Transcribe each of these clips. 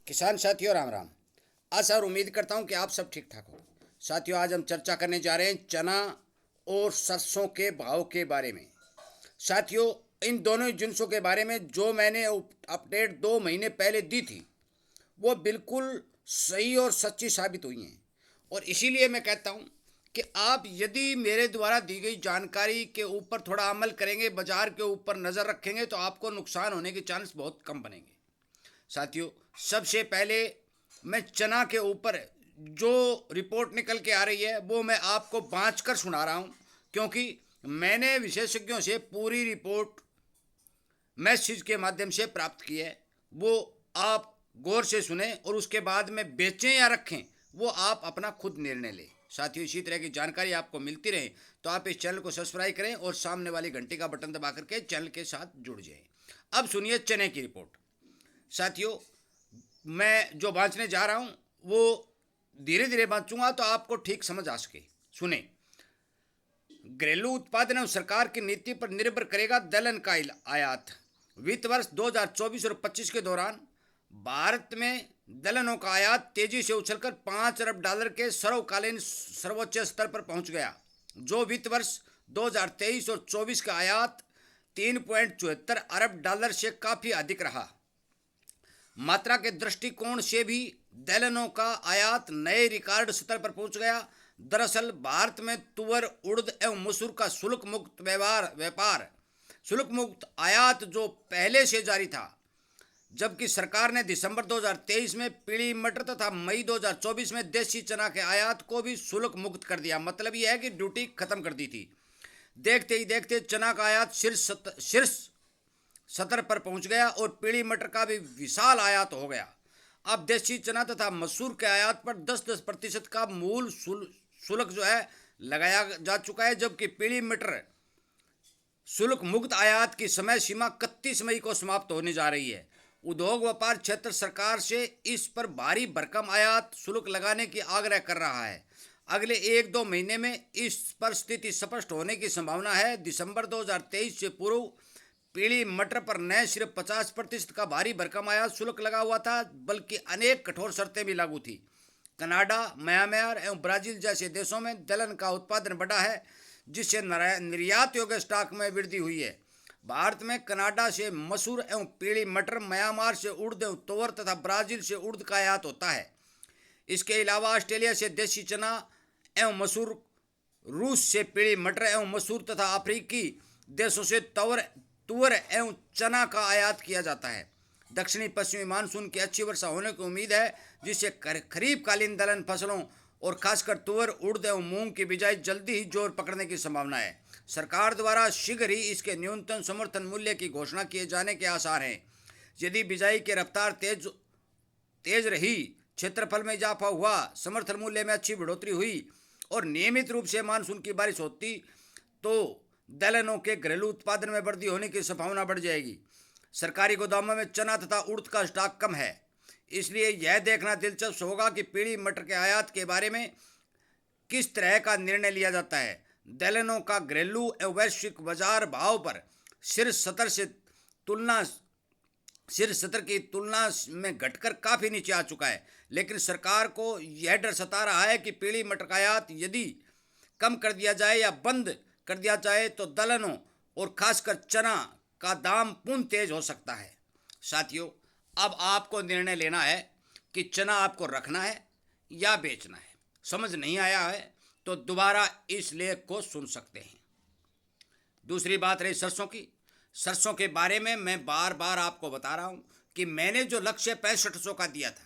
किसान साथियों राम राम। आशा और उम्मीद करता हूँ कि आप सब ठीक ठाक हो। साथियों, आज हम चर्चा करने जा रहे हैं चना और सरसों के भाव के बारे में। साथियों, इन दोनों जिनसों के बारे में जो मैंने अपडेट 2 महीने पहले दी थी वो बिल्कुल सही और सच्ची साबित हुई हैं। और इसीलिए मैं कहता हूँ कि आप यदि मेरे द्वारा दी गई जानकारी के ऊपर थोड़ा अमल करेंगे, बाजार के ऊपर नज़र रखेंगे, तो आपको नुकसान होने के चांस बहुत कम बनेंगे। साथियों, सबसे पहले मैं चना के ऊपर जो रिपोर्ट निकल के आ रही है वो मैं आपको बाँच कर सुना रहा हूँ, क्योंकि मैंने विशेषज्ञों से पूरी रिपोर्ट मैसेज के माध्यम से प्राप्त की है। वो आप गौर से सुने और उसके बाद में बेचें या रखें वो आप अपना खुद निर्णय लें। साथियों, इसी तरह की जानकारी आपको मिलती रहे तो आप इस चैनल को सब्सक्राइब करें और सामने वाली घंटी का बटन दबा करके चैनल के साथ जुड़ जाएं। अब सुनिए चने की रिपोर्ट। साथियों, मैं जो बाँचने जा रहा हूँ वो धीरे धीरे बाँचूंगा तो आपको ठीक समझ आ सके। सुने। घरेलू उत्पादन एवं सरकार की नीति पर निर्भर करेगा दलहन का आयात। वित्त वर्ष 2024 और 25 के दौरान भारत में दलहनों का आयात तेजी से उछलकर $5 अरब के सर्वकालीन सर्वोच्च स्तर पर पहुंच गया, जो वित्त वर्ष 2023 और 24 का आयात $3.74 अरब से काफ़ी अधिक रहा। मात्रा के दृष्टिकोण से भी दलहनों का आयात नए रिकॉर्ड स्तर पर पहुंच गया। दरअसल भारत में तुअर, उड़द एवं मसूर का शुल्क मुक्त आयात जो पहले से जारी था, जबकि सरकार ने दिसंबर 2023 में पीली मटर तथा मई 2024 में देसी चना के आयात को भी शुल्क मुक्त कर दिया। मतलब यह है कि ड्यूटी खत्म कर दी थी। देखते ही देखते चना का आयात शीर्ष सतर पर पहुंच गया और पीली मटर का भी विशाल आयात हो गया। अब देसी चना तथा मसूर के आयात पर 10% का मूल शुल्क जो है लगाया जा चुका है, जबकि पीली मटर शुल्क मुक्त आयात की समय सीमा 31 मई को समाप्त होने जा रही है। उद्योग व्यापार क्षेत्र सरकार से इस पर भारी भरकम आयात शुल्क लगाने की आग्रह कर रहा है। अगले 1-2 महीने में इस पर स्थिति स्पष्ट होने की संभावना है। दिसंबर 2023 से पूर्व पीली मटर पर न सिर्फ 50% का भारी भरकम आयात शुल्क लगा हुआ था, बल्कि अनेक कठोर शर्तें भी लागू थी। कनाडा, म्यांमार एवं ब्राजील जैसे देशों में दलहन का उत्पादन बढ़ा है, जिससे निर्यात योग्य स्टॉक में वृद्धि हुई है। भारत में कनाडा से मसूर एवं पीली मटर, म्यांमार से उड़द एवं तुअर तथा ब्राजील से उड़द का आयात होता है। इसके अलावा ऑस्ट्रेलिया से देसी चना एवं मसूर, रूस से पीली मटर एवं मसूर तथा अफ्रीकी देशों से तुअर एवं चना का आयात किया जाता है। दक्षिणी पश्चिमी मानसून की अच्छी वर्षा होने की उम्मीद है, जिससे खरीफ कालीन दलहन फसलों और खासकर तुअर, उड़द एवं मूंग की बिजाई जल्दी ही जोर पकड़ने की संभावना है। सरकार द्वारा शीघ्र ही इसके न्यूनतम समर्थन मूल्य की घोषणा किए जाने के आसार हैं। यदि बिजाई की रफ्तार तेज रही, क्षेत्रफल में इजाफा हुआ, समर्थन मूल्य में अच्छी बढ़ोतरी हुई और नियमित रूप से मानसून की बारिश होती तो दलहनों के घरेलू उत्पादन में वृद्धि होने की संभावना बढ़ जाएगी। सरकारी गोदामों में चना तथा उड़द का स्टॉक कम है, इसलिए यह देखना दिलचस्प होगा कि पीली मटर के आयात के बारे में किस तरह का निर्णय लिया जाता है। दलहनों का घरेलू एवं वैश्विक बाजार भाव पर शीर्ष सतर की तुलना में घटकर काफ़ी नीचे आ चुका है, लेकिन सरकार को यह डर सता रहा है कि पीली मटर का आयात यदि कम कर दिया जाए या बंद कर दिया जाए तो दलहनों और खासकर चना का दाम पुनः तेज हो सकता है। साथियों, अब आपको निर्णय लेना है कि चना आपको रखना है या बेचना है। समझ नहीं आया है तो दोबारा इस लेख को सुन सकते हैं। दूसरी बात रही सरसों की। सरसों के बारे में मैं बार बार आपको बता रहा हूँ कि मैंने जो लक्ष्य 6500 का दिया था,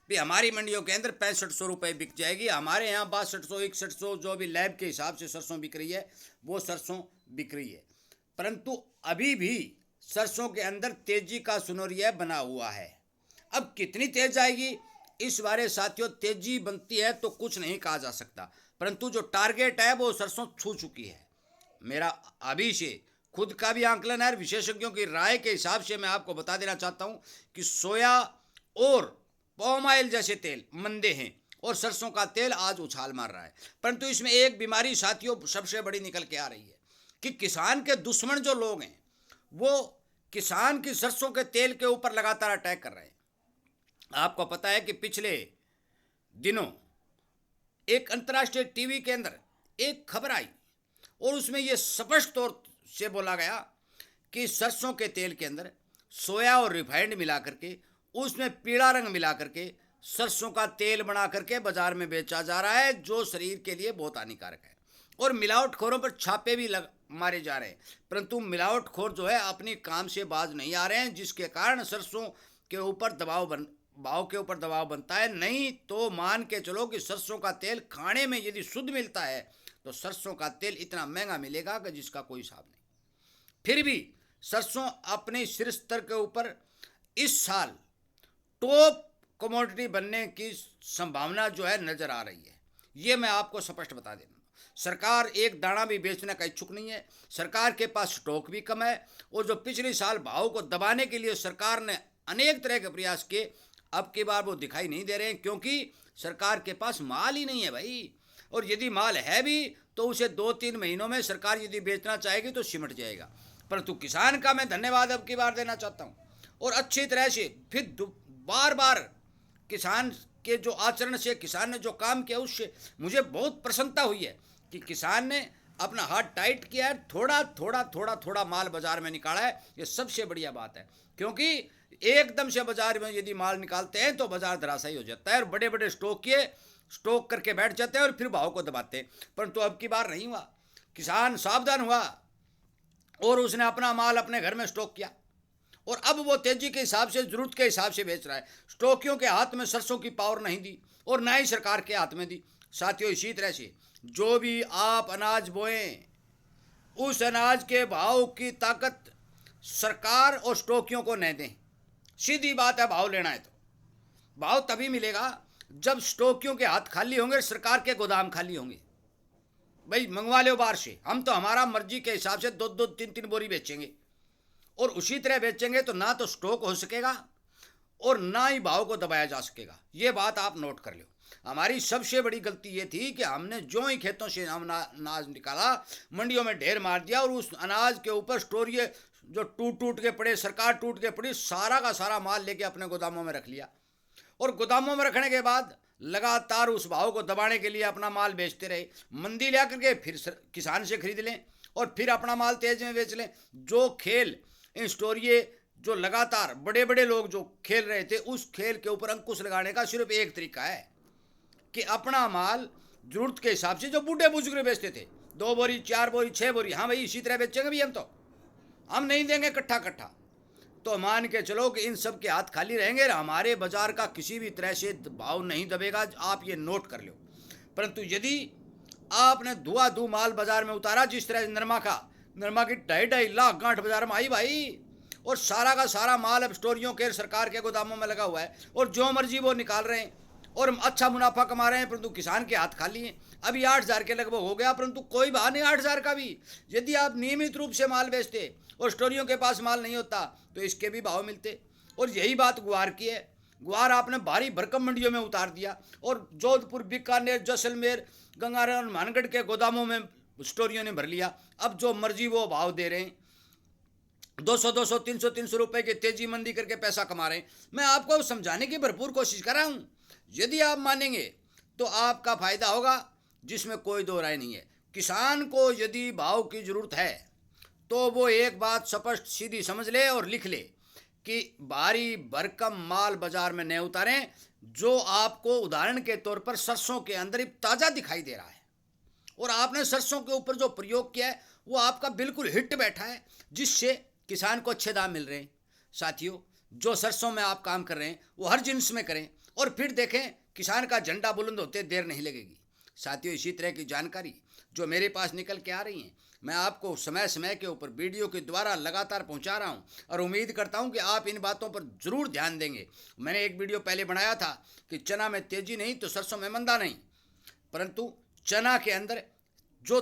भी हमारी मंडियों के अंदर 6500 रुपये बिक जाएगी। हमारे यहाँ 6200, 6100 जो भी लैब के हिसाब से सरसों बिक रही है वो सरसों बिक रही है, परंतु अभी भी सरसों के अंदर तेजी का सुनोरिया बना हुआ है। अब कितनी तेज आएगी इस बारे साथियों, तेजी बनती है तो कुछ नहीं कहा जा सकता, परंतु जो टारगेट है वो सरसों छू चुकी है। मेरा अभी से खुद का भी आंकलन है, विशेषज्ञों की राय के हिसाब से मैं आपको बता देना चाहता हूँ कि सोया और पाम ऑयल जैसे तेल मंदे हैं और सरसों का तेल आज उछाल मार रहा है। परंतु इसमें एक बीमारी साथियों सबसे बड़ी निकल के आ रही है कि किसान के दुश्मन जो लोग हैं वो किसान की सरसों के तेल के ऊपर लगातार अटैक कर रहे हैं। आपको पता है कि पिछले दिनों एक अंतर्राष्ट्रीय टीवी के अंदर एक खबर आई और उसमें यह स्पष्ट तौर से बोला गया कि सरसों के तेल के अंदर सोया और रिफाइंड मिला करके उसमें पीला रंग मिला करके सरसों का तेल बना करके बाजार में बेचा जा रहा है, जो शरीर के लिए बहुत हानिकारक है। और मिलावटखोरों पर छापे भी मारे जा रहे हैं, परंतु मिलावटखोर जो है अपनी काम से बाज नहीं आ रहे हैं, जिसके कारण सरसों के ऊपर भाव के ऊपर दबाव बनता है। नहीं तो मान के चलो कि सरसों का तेल खाने में यदि शुद्ध मिलता है तो सरसों का तेल इतना महंगा मिलेगा कि जिसका कोई हिसाब नहीं। फिर भी सरसों अपने शीर्ष स्तर के ऊपर इस साल टॉप कमोडिटी बनने की संभावना जो है नजर आ रही है। ये मैं आपको स्पष्ट बता देना, सरकार एक दाना भी बेचने का इच्छुक नहीं है, सरकार के पास स्टॉक भी कम है, और जो पिछले साल भाव को दबाने के लिए सरकार ने अनेक तरह के प्रयास किए, अब की बार वो दिखाई नहीं दे रहे हैं, क्योंकि सरकार के पास माल ही नहीं है भाई। और यदि माल है भी तो उसे 2-3 महीनों में सरकार यदि बेचना चाहेगी तो सिमट जाएगा। परंतु किसान का मैं धन्यवाद अब की बार देना चाहता हूँ, और अच्छी तरह से फिर बार बार किसान के जो आचरण से, किसान ने जो काम किया उससे मुझे बहुत प्रसन्नता हुई है कि किसान ने अपना हाथ टाइट किया है, थोड़ा थोड़ा थोड़ा थोड़ा माल बाजार में निकाला है। ये सबसे बढ़िया बात है, क्योंकि एकदम से बाजार में यदि माल निकालते हैं तो बाजार धराशायी हो जाता है और बड़े बड़े स्टॉक करके बैठ जाते हैं और फिर भाव को दबाते हैं। परंतु अब की बार नहीं हुआ, किसान सावधान हुआ और उसने अपना माल अपने घर में स्टॉक किया, और अब वो तेजी के हिसाब से, जरूरत के हिसाब से बेच रहा है। स्टॉकियों के हाथ में सरसों की पावर नहीं दी और ना ही सरकार के हाथ में दी। साथियों, इसी तरह से जो भी आप अनाज बोएं, उस अनाज के भाव की ताकत सरकार और स्टॉकियों को न दें। सीधी बात है, भाव लेना है तो भाव तभी मिलेगा जब स्टॉकियों के हाथ खाली होंगे, सरकार के गोदाम खाली होंगे। भाई मंगवा लो बाहर से, हम तो हमारा मर्जी के हिसाब से 2-2, 3-3 बोरी बेचेंगे, और उसी तरह बेचेंगे तो ना तो स्टॉक हो सकेगा और ना ही भाव को दबाया जा सकेगा। ये बात आप नोट कर लो। हमारी सबसे बड़ी गलती ये थी कि हमने जो ही खेतों से अनाज निकाला, मंडियों में ढेर मार दिया, और उस अनाज के ऊपर स्टोरिये जो टूट के पड़े, सरकार टूट के पड़ी, सारा का सारा माल लेके अपने गोदामों में रख लिया, और गोदामों में रखने के बाद लगातार उस भाव को दबाने के लिए अपना माल बेचते रहे। मंदी ला करके फिर किसान से खरीद लें और फिर अपना माल तेज में बेच लें। जो खेल इन स्टोरिये जो लगातार बड़े बड़े लोग जो खेल रहे थे, उस खेल के ऊपर अंकुश लगाने का सिर्फ एक तरीका है कि अपना माल जरूरत के हिसाब से, जो बूढ़े बुजुर्ग बेचते थे 2 बोरी 4 बोरी 6 बोरी, हाँ भाई इसी तरह बेचेंगे भी हम नहीं देंगे कट्ठा कट्ठा, तो मान के चलो कि इन सब के हाथ खाली रहेंगे, हमारे बाजार का किसी भी तरह से भाव नहीं दबेगा। आप ये नोट कर लो। परंतु यदि आपने धुआं माल बाजार में उतारा, जिस तरह नरमा की 2.5 लाख गांठ बाजार में आई भाई, और सारा का सारा माल अब स्टोरियों के, सरकार के गोदामों में लगा हुआ है, और जो मर्जी वो निकाल रहे हैं और अच्छा मुनाफा कमा रहे हैं, परंतु किसान के हाथ खाली हैं। अभी 8,000 के लगभग हो गया, परंतु कोई भाव नहीं 8,000 का भी। यदि आप नियमित रूप से माल बेचते और स्टोरियों के पास माल नहीं होता तो इसके भी भाव मिलते। और यही बात गुआर की है। गुआर आपने भारी भरकम मंडियों में उतार दिया, और जोधपुर, बीकानेर, जैसलमेर, गंगानगर, मानगढ़ के गोदामों में स्टोरियों ने भर लिया। अब जो मर्जी वो भाव दे रहे हैं, 200, 300 रुपए की तेजी मंदी करके पैसा कमा रहे हैं। मैं आपको समझाने की भरपूर कोशिश कर रहा हूँ। यदि आप मानेंगे तो आपका फायदा होगा, जिसमें कोई दो राय नहीं है। किसान को यदि भाव की जरूरत है तो वो एक बात स्पष्ट सीधी समझ ले और लिख ले कि भारी भरकम माल बाजार में न उतारें। जो आपको उदाहरण के तौर पर सरसों के अंदर ताज़ा दिखाई दे रहा है, और आपने सरसों के ऊपर जो प्रयोग किया है वो आपका बिल्कुल हिट बैठा है, जिससे किसान को अच्छे दाम मिल रहे हैं। साथियों, जो सरसों में आप काम कर रहे हैं वो हर जिन्स में करें, और फिर देखें किसान का झंडा बुलंद होते देर नहीं लगेगी। साथियों, इसी तरह की जानकारी जो मेरे पास निकल के आ रही हैं, मैं आपको समय समय के ऊपर वीडियो के द्वारा लगातार पहुंचा रहा हूं, और उम्मीद करता हूं कि आप इन बातों पर ज़रूर ध्यान देंगे। मैंने एक वीडियो पहले बनाया था कि चना में तेज़ी नहीं तो सरसों में मंदा नहीं, परंतु चना के अंदर जो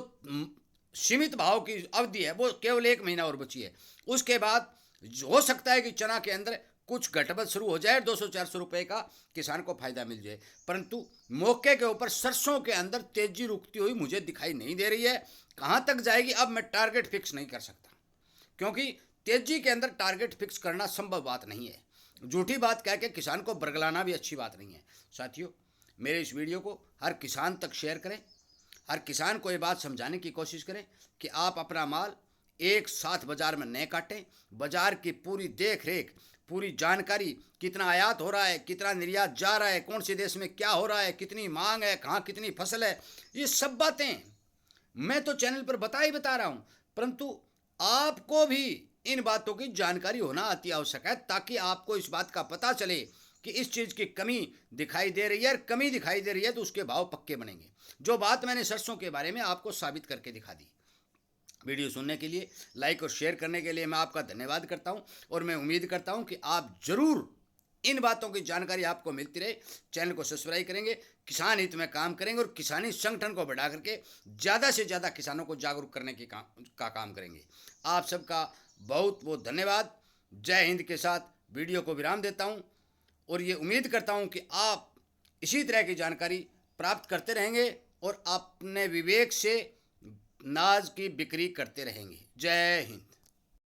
सीमित भाव की अवधि है वो केवल 1 महीना और बची है। उसके बाद हो सकता है कि चना के अंदर कुछ घटबद शुरू हो जाए, 200-400 रुपये का किसान को फायदा मिल जाए। परंतु मौके के ऊपर सरसों के अंदर तेजी रुकती हुई मुझे दिखाई नहीं दे रही है। कहाँ तक जाएगी अब मैं टारगेट फिक्स नहीं कर सकता, क्योंकि तेजी के अंदर टारगेट फिक्स करना संभव बात नहीं है। झूठी बात कह के किसान को बरगलाना भी अच्छी बात नहीं है। साथियों, मेरे इस वीडियो को हर किसान तक शेयर करें, हर किसान को ये बात समझाने की कोशिश करें कि आप अपना माल एक साथ बाज़ार में न काटें। बाज़ार की पूरी देख रेख, पूरी जानकारी, कितना आयात हो रहा है, कितना निर्यात जा रहा है, कौन से देश में क्या हो रहा है, कितनी मांग है, कहाँ कितनी फसल है, ये सब बातें मैं तो चैनल पर बता रहा हूँ, परंतु आपको भी इन बातों की जानकारी होना अति आवश्यक है, ताकि आपको इस बात का पता चले कि इस चीज़ की कमी दिखाई दे रही है, और कमी दिखाई दे रही है तो उसके भाव पक्के बनेंगे। जो बात मैंने सरसों के बारे में आपको साबित करके दिखा दी। वीडियो सुनने के लिए, लाइक और शेयर करने के लिए मैं आपका धन्यवाद करता हूं, और मैं उम्मीद करता हूं कि आप ज़रूर इन बातों की जानकारी आपको मिलती रहे। चैनल को सब्सक्राइब करेंगे, किसान हित में काम करेंगे, और किसानी संगठन को बढ़ा करके ज़्यादा से ज़्यादा किसानों को जागरूक करने की काम करेंगे। आप सबका बहुत बहुत धन्यवाद। जय हिंद के साथ वीडियो को विराम देता हूँ, और ये उम्मीद करता हूँ कि आप इसी तरह की जानकारी प्राप्त करते रहेंगे और अपने विवेक से नाज की बिक्री करते रहेंगे। जय हिंद।